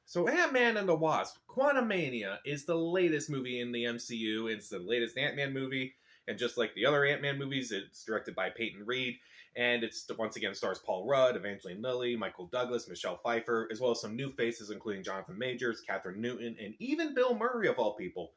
So Ant-Man and the Wasp, Quantumania, is the latest movie in the MCU. It's the latest Ant-Man movie, and just like the other Ant-Man movies, it's directed by Peyton Reed, and it's once again stars Paul Rudd, Evangeline Lilly, Michael Douglas, Michelle Pfeiffer, as well as some new faces including Jonathan Majors, Catherine Newton, and even Bill Murray of all people.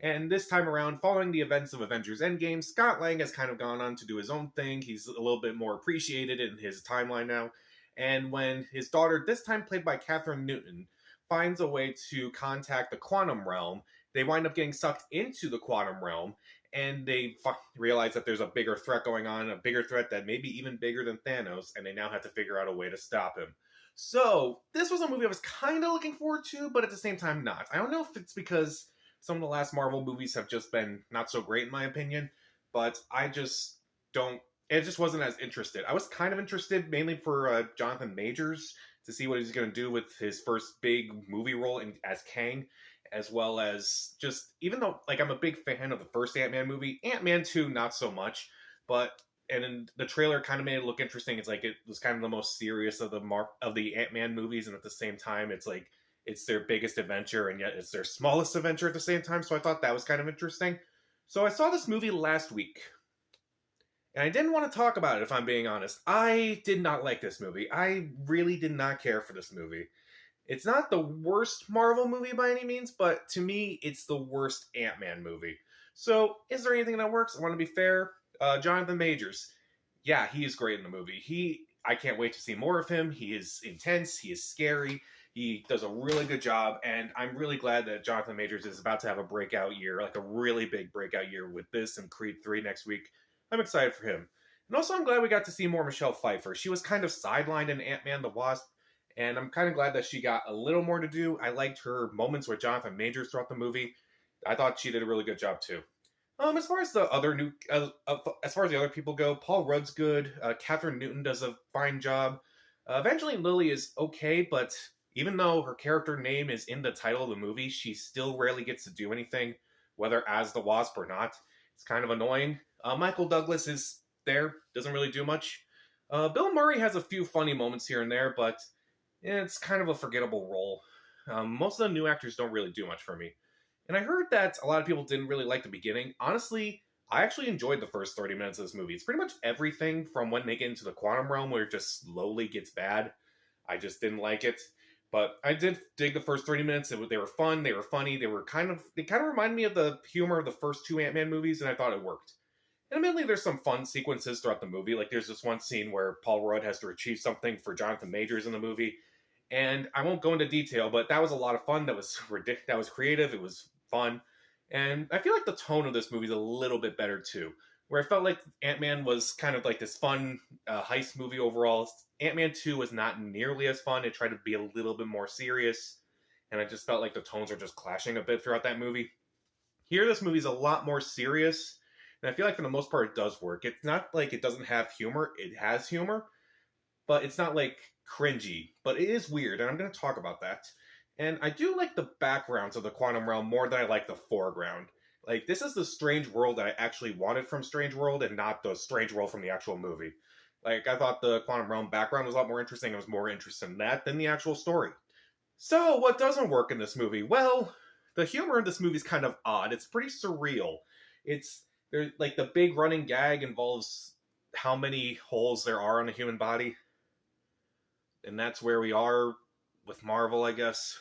And this time around, following the events of Avengers Endgame, Scott Lang has kind of gone on to do his own thing. He's a little bit more appreciated in his timeline now. And when his daughter, this time played by Catherine Newton, finds a way to contact the quantum realm, they wind up getting sucked into the quantum realm, and they realize that there's a bigger threat going on, a bigger threat that may be even bigger than Thanos, and they now have to figure out a way to stop him. So, this was a movie I was kind of looking forward to, but at the same time not. I don't know if it's because some of the last Marvel movies have just been not so great in my opinion, but I just don't, it just wasn't as interested. I was kind of interested mainly for Jonathan Majors to see what he's going to do with his first big movie role as Kang, as well as just, even though like I'm a big fan of the first Ant-Man movie, Ant-Man 2 not so much, but and then the trailer kind of made it look interesting. It's like it was kind of the most serious of the Ant-Man movies, and at the same time it's like it's their biggest adventure, and yet it's their smallest adventure at the same time, so I thought that was kind of interesting. So I saw this movie last week, and I didn't want to talk about it, if I'm being honest. I did not like this movie. I really did not care for this movie. It's not the worst Marvel movie by any means, but to me, it's the worst Ant-Man movie. So, is there anything that works? I want to be fair. Jonathan Majors. Yeah, he is great in the movie. I can't wait to see more of him. He is intense. He is scary. He does a really good job, and I'm really glad that Jonathan Majors is about to have a breakout year, like a really big breakout year with this and Creed 3 next week. I'm excited for him. And also, I'm glad we got to see more Michelle Pfeiffer. She was kind of sidelined in Ant-Man the Wasp, and I'm kind of glad that she got a little more to do. I liked her moments with Jonathan Majors throughout the movie. I thought she did a really good job, too. As far as the other people go, Paul Rudd's good. Catherine Newton does a fine job. Evangeline Lilly is okay, but even though her character name is in the title of the movie, she still rarely gets to do anything, whether as the Wasp or not. It's kind of annoying. Michael Douglas is there, doesn't really do much. Bill Murray has a few funny moments here and there, but it's kind of a forgettable role. Most of the new actors don't really do much for me. And I heard that a lot of people didn't really like the beginning. Honestly, I actually enjoyed the first 30 minutes of this movie. It's pretty much everything from when they get into the quantum realm where it just slowly gets bad. I just didn't like it. But I did dig the first 30 minutes. They were fun, they were funny, they kind of reminded me of the humor of the first two Ant-Man movies, and I thought it worked. And admittedly, there's some fun sequences throughout the movie. Like, there's this one scene where Paul Rudd has to achieve something for Jonathan Majors in the movie. And I won't go into detail, but that was a lot of fun. That was ridiculous. That was creative. It was fun. And I feel like the tone of this movie is a little bit better, too. Where I felt like Ant-Man was kind of like this fun heist movie overall. Ant-Man 2 was not nearly as fun. It tried to be a little bit more serious. And I just felt like the tones are just clashing a bit throughout that movie. Here, this movie's a lot more serious. And I feel like for the most part, it does work. It's not like it doesn't have humor. It has humor. But it's not like cringy. But it is weird. And I'm going to talk about that. And I do like the backgrounds of the quantum realm more than I like the foreground. Like, this is the strange world that I actually wanted from Strange World and not the strange world from the actual movie. Like, I thought the quantum realm background was a lot more interesting. I was more interested in that than the actual story. So, what doesn't work in this movie? Well, the humor in this movie is kind of odd. It's pretty surreal. There's like, the big running gag involves how many holes there are on a human body. And that's where we are with Marvel, I guess.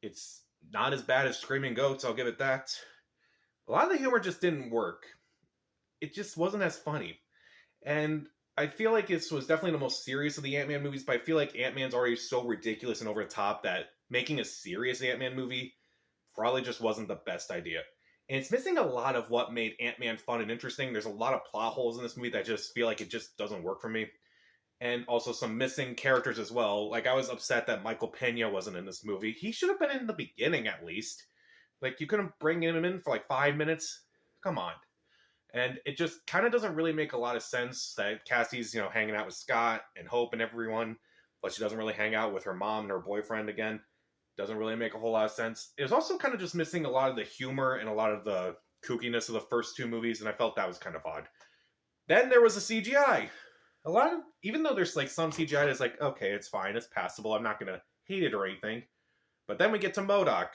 It's not as bad as Screaming Goats, I'll give it that. A lot of the humor just didn't work. It just wasn't as funny. And I feel like this was definitely the most serious of the Ant-Man movies, but I feel like Ant-Man's already so ridiculous and over the top that making a serious Ant-Man movie probably just wasn't the best idea. And it's missing a lot of what made Ant-Man fun and interesting. There's a lot of plot holes in this movie that I just feel like it just doesn't work for me. And also some missing characters as well. Like, I was upset that Michael Pena wasn't in this movie. He should have been in the beginning, at least. Like, you couldn't bring him in for, like, 5 minutes? Come on. And it just kind of doesn't really make a lot of sense that Cassie's, hanging out with Scott and Hope and everyone, but she doesn't really hang out with her mom and her boyfriend again. Doesn't really make a whole lot of sense. It was also kind of just missing a lot of the humor and a lot of the kookiness of the first two movies, and I felt that was kind of odd. Then there was the CGI. Even though there's like some CGI that's like, okay, it's fine, it's passable, I'm not gonna hate it or anything. But then we get to MODOK,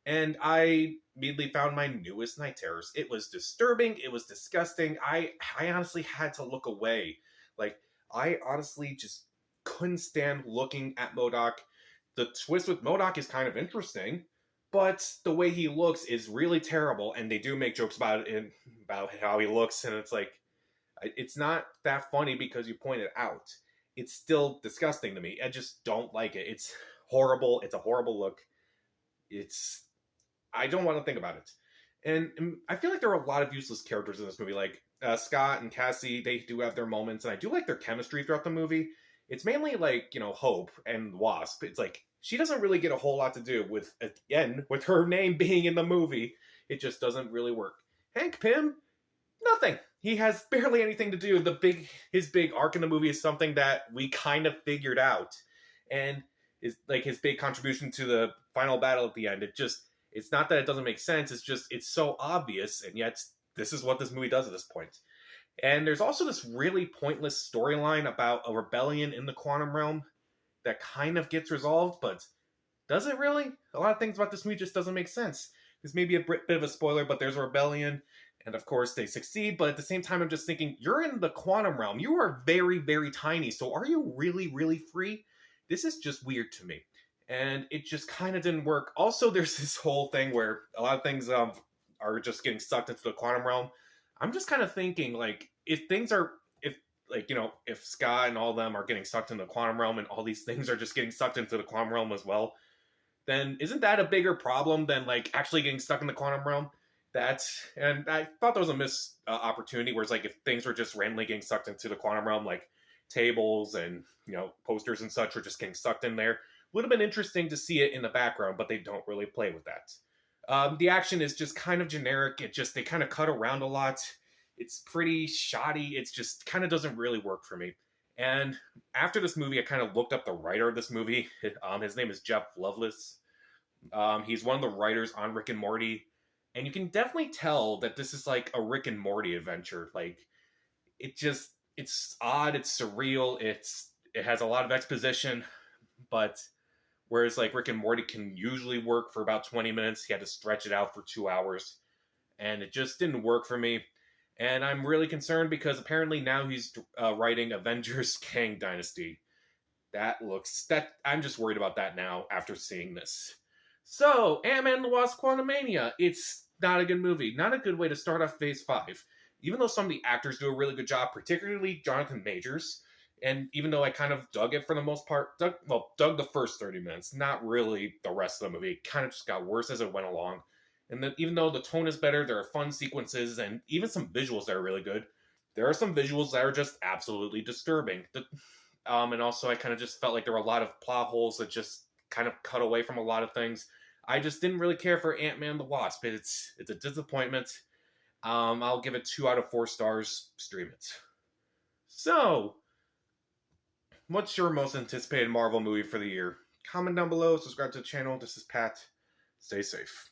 and I immediately found my newest night terrors. It was disturbing. It was disgusting. I honestly had to look away. Like, I honestly just couldn't stand looking at MODOK. The twist with MODOK is kind of interesting, but the way he looks is really terrible, and they do make jokes about it, about how he looks, and it's like, it's not that funny because you point it out. It's still disgusting to me. I just don't like it. It's horrible. It's a horrible look. It's I don't want to think about it. And I feel like there are a lot of useless characters in this movie. Like Scott and Cassie, they do have their moments, and I do like their chemistry throughout the movie. It's mainly like, Hope and Wasp. It's like she doesn't really get a whole lot to do with, again, with her name being in the movie. It just doesn't really work. Hank Pym, nothing. He has barely anything to do. His big arc in the movie is something that we kind of figured out, and is like his big contribution to the final battle at the end. It's not that it doesn't make sense. It's just it's so obvious, and yet this is what this movie does at this point. And there's also this really pointless storyline about a rebellion in the quantum realm that kind of gets resolved, but does it really? A lot of things about this movie just doesn't make sense. This may be a bit of a spoiler, but there's a rebellion, and of course they succeed, but at the same time I'm just thinking, you're in the quantum realm. You are very, very tiny, so are you really, really free? This is just weird to me. And it just kind of didn't work. Also, there's this whole thing where a lot of things are just getting sucked into the quantum realm. I'm just kind of thinking, like, if Scott and all of them are getting sucked into the quantum realm and all these things are just getting sucked into the quantum realm as well, then isn't that a bigger problem than, like, actually getting stuck in the quantum realm? And I thought that was a missed opportunity, whereas, like, if things were just randomly getting sucked into the quantum realm, like tables and, posters and such were just getting sucked in there, would have been interesting to see it in the background, but they don't really play with that. The action is just kind of generic. They kind of cut around a lot. It's pretty shoddy. It's just kind of doesn't really work for me. And after this movie, I kind of looked up the writer of this movie. His name is Jeff Loveless. He's one of the writers on Rick and Morty. And you can definitely tell that this is like a Rick and Morty adventure. Like, it's odd, it's surreal, it has a lot of exposition, but whereas like Rick and Morty can usually work for about 20 minutes, he had to stretch it out for 2 hours, and it just didn't work for me. And I'm really concerned because apparently now he's writing Avengers Kang Dynasty. I'm just worried about that now after seeing this. So, Ant-Man and the Wasp: Quantumania. It's not a good movie. Not a good way to start off Phase 5. Even though some of the actors do a really good job, particularly Jonathan Majors, and even though I kind of dug it for the most part, dug the first 30 minutes, not really the rest of the movie. It kind of just got worse as it went along. And then even though the tone is better, there are fun sequences and even some visuals that are really good. There are some visuals that are just absolutely disturbing. And also I kind of just felt like there were a lot of plot holes that just kind of cut away from a lot of things. I just didn't really care for Ant-Man and the Wasp. It's a disappointment. I'll give it 2 out of 4 stars. Stream it. So, what's your most anticipated Marvel movie for the year? Comment down below, subscribe to the channel. This is Pat. Stay safe.